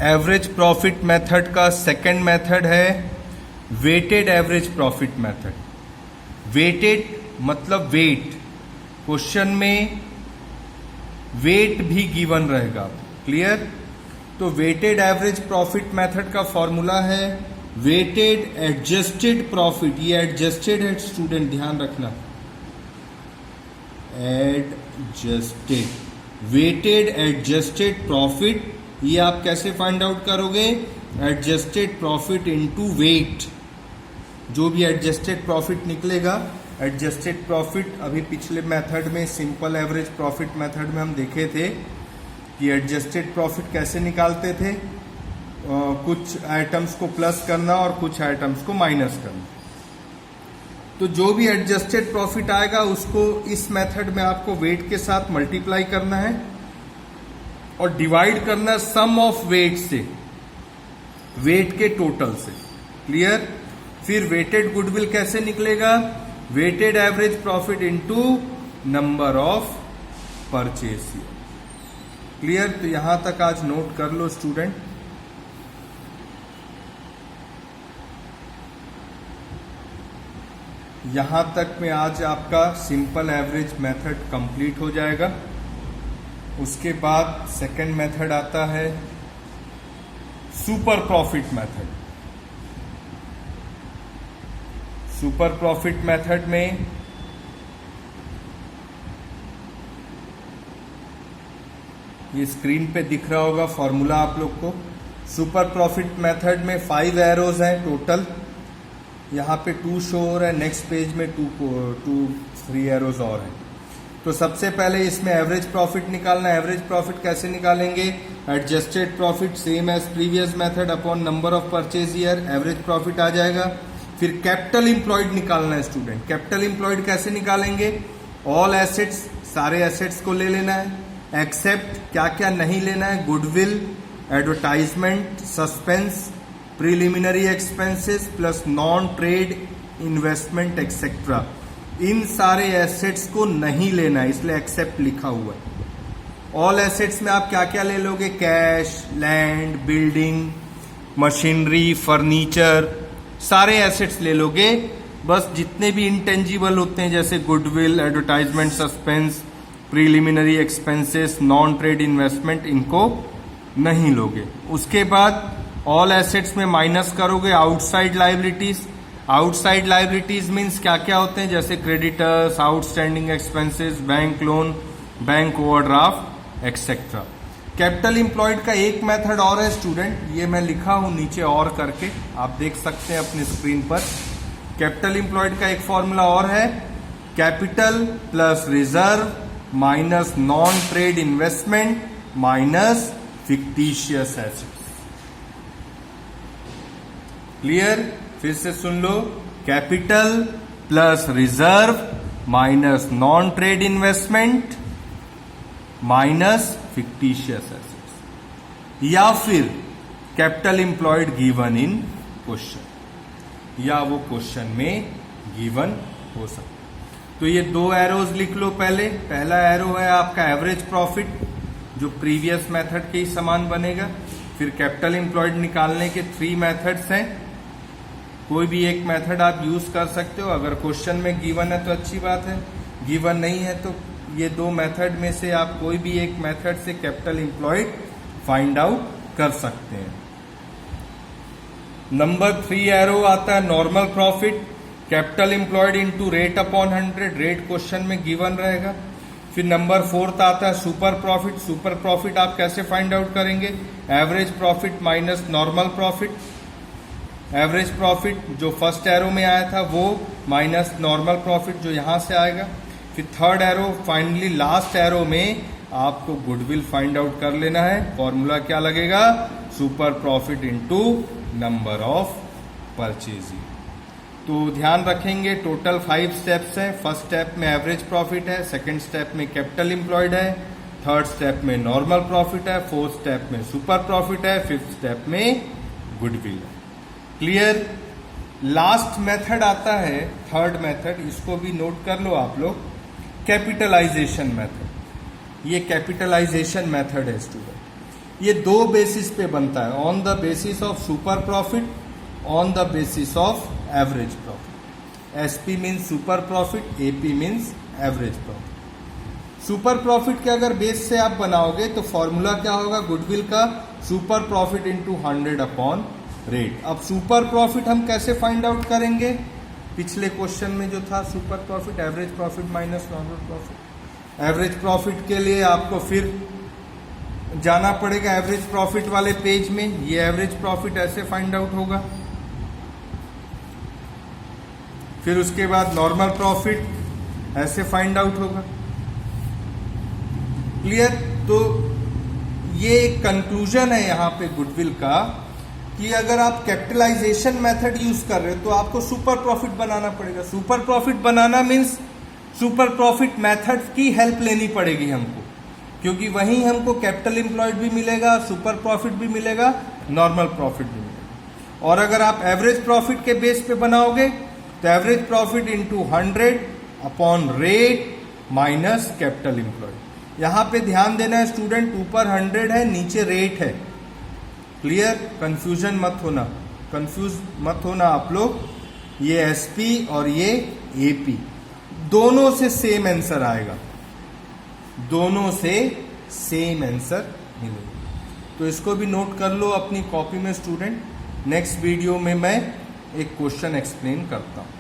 Average profit method का second method है weighted average profit method. Weighted मतलब weight, question में वेट भी गिवन रहेगा। क्लियर? तो वेटेड एवरेज प्रॉफिट मेथड का फॉर्मूला है वेटेड एडजस्टेड प्रॉफिट। ये एडजस्टेड है स्टूडेंट, ध्यान रखना, एडजस्टेड, वेटेड एडजस्टेड प्रॉफिट। ये आप कैसे फाइंड आउट करोगे? Adjusted profit into weight. जो भी एडजस्टेड प्रॉफिट निकलेगा, एडजस्टेड प्रॉफिट अभी पिछले मेथड में सिंपल एवरेज प्रॉफिट मेथड में हम देखे थे कि एडजस्टेड प्रॉफिट कैसे निकालते थे, कुछ आइटम्स को प्लस करना और कुछ आइटम्स को माइनस करना। तो जो भी एडजस्टेड प्रॉफिट आएगा उसको इस मेथड में आपको वेट के साथ मल्टीप्लाई करना है और डिवाइड करना है सम ऑफ वेट से, वेट के टोटल से। क्लियर? फिर वेटेड गुडविल कैसे निकलेगा? Weighted average profit into number of purchase. Clear? तो यहां तक आज नोट कर लो स्टूडेंट। यहां तक में आज आपका सिंपल एवरेज मेथड कंप्लीट हो जाएगा। उसके बाद सेकंड मेथड आता है super profit method. Super profit method में ये स्क्रीन पे दिख रहा होगा फॉर्मूला आप लोग को। सुपर प्रॉफिट मेथड में 5 एरोज हैं टोटल। यहाँ पे 2 शो हो रहा है, नेक्स्ट पेज में 3 एरोज और हैं। तो सबसे पहले इसमें एवरेज प्रॉफिट निकालना है। एवरेज प्रॉफिट कैसे निकालेंगे? Adjusted profit same as previous method upon number of purchase year, average profit आ जाएगा। फिर कैपिटल इंप्लॉयड निकालना है स्टूडेंट। कैपिटल इंप्लॉयड कैसे निकालेंगे? ऑल एसेट्स, सारे एसेट्स को ले लेना है, एक्सेप्ट क्या क्या नहीं लेना है, goodwill, advertisement, suspense, preliminary expenses plus non trade investment etcetera. इन सारे एसेट्स को नहीं लेना है, इसलिए एक्सेप्ट लिखा हुआ है। ऑल एसेट्स में आप क्या क्या ले लोगे? Cash, land, building, machinery, furniture, सारे एसेट्स ले लोगे। बस जितने भी इंटेंजिबल होते हैं जैसे goodwill, advertisement, suspense, preliminary expenses, non trade investment, इनको नहीं लोगे। उसके बाद ऑल एसेट्स में माइनस करोगे outside liabilities. Outside liabilities means क्या क्या होते हैं? जैसे creditors, outstanding expenses, bank loan, bank overdraft etcetera. Capital employed का एक मेथड और है स्टूडेंट, ये मैं लिखा हूं नीचे और करके, आप देख सकते हैं अपनी स्क्रीन पर। कैपिटल इंप्लॉयड का एक फॉर्मूला और है capital plus reserve minus non trade investment minus fictitious assets. Clear? फिर से सुन लो, capital plus reserve minus non trade investment minus fictitious assets, या फिर capital employed given in question, या वो क्वेश्चन में गिवन हो सकता है। तो ये 2 एरोज लिख लो। पहला एरो है आपका एवरेज प्रॉफिट जो प्रीवियस मेथड के ही समान बनेगा। फिर कैपिटल इंप्लॉयड निकालने के 3 मेथड्स हैं, कोई भी एक मेथड आप यूज कर सकते हो। अगर क्वेश्चन में गिवन है तो अच्छी बात है, गिवन नहीं है तो ये 2 मेथड में से आप कोई भी एक मेथड से कैपिटल इंप्लॉयड फाइंड आउट कर सकते हैं। नंबर 3 एरो आता है normal profit, capital employed into rate upon 100, rate question में गिवन रहेगा। फिर नंबर 4 आता है सुपर प्रॉफिट। सुपर प्रॉफिट आप कैसे फाइंड आउट करेंगे? Average profit minus normal profit. Average profit जो फर्स्ट एरो में आया था वो माइनस नॉर्मल प्रॉफिट जो यहां से आएगा। फिर third arrow, finally last arrow में आपको गुडविल फाइंड आउट कर लेना है। फॉर्मूला क्या लगेगा? Super profit into number of purchasing. तो ध्यान रखेंगे टोटल 5 स्टेप्स हैं। फर्स्ट स्टेप में एवरेज प्रॉफिट है, सेकंड स्टेप में कैपिटल इंप्लॉयड है, थर्ड स्टेप में नॉर्मल प्रॉफिट है, फोर्थ स्टेप में सुपर प्रॉफिट है, फिफ्थ स्टेप में गुडविल है। क्लियर? लास्ट मेथड आता है थर्ड मेथड, इसको भी नोट कर लो आप लोग, कैपिटलाइजेशन मेथड। ये कैपिटलाइजेशन मेथड है स्टूडेंट। ये दो बेसिस पे बनता है, on the basis of super profit, on the basis of average profit. SP means super profit, AP means average profit. Super profit के अगर बेस से आप बनाओगे तो फॉर्मूला क्या होगा गुडविल का, super profit into 100 upon rate. अब सुपर प्रॉफिट हम कैसे फाइंड आउट करेंगे, पिछले क्वेश्चन में जो था super profit average profit minus normal profit. Average profit के लिए आपको फिर जाना पड़ेगा एवरेज प्रॉफिट वाले पेज में, ये एवरेज प्रॉफिट ऐसे फाइंड आउट होगा। फिर उसके बाद नॉर्मल प्रॉफिट ऐसे फाइंड आउट होगा। क्लियर? तो ये कंक्लूजन है यहां पे गुडविल का कि अगर आप कैपिटलाइजेशन मेथड यूज कर रहे हो तो आपको सुपर प्रॉफिट बनाना पड़ेगा। सुपर प्रॉफिट बनाना मीन्स सुपर प्रॉफिट मेथड की हेल्प लेनी पड़ेगी हमको, क्योंकि वहीं हमको कैपिटल एम्प्लॉयड भी मिलेगा, सुपर प्रॉफिट भी मिलेगा, नॉर्मल प्रॉफिट भी मिलेगा। और अगर आप एवरेज प्रॉफिट के बेस पे बनाओगे तो average profit into 100 upon rate minus capital employed. यहां पे ध्यान देना है स्टूडेंट, ऊपर 100 है, नीचे रेट है। क्लियर? कंफ्यूजन मत होना, कंफ्यूज मत होना आप लोग। ये एसपी और ये एपी दोनों से सेम आंसर आएगा, दोनों से सेम आंसर मिलेगा। तो इसको भी नोट कर लो अपनी कॉपी में स्टूडेंट। नेक्स्ट वीडियो में मैं एक क्वेश्चन एक्सप्लेन करता हूं।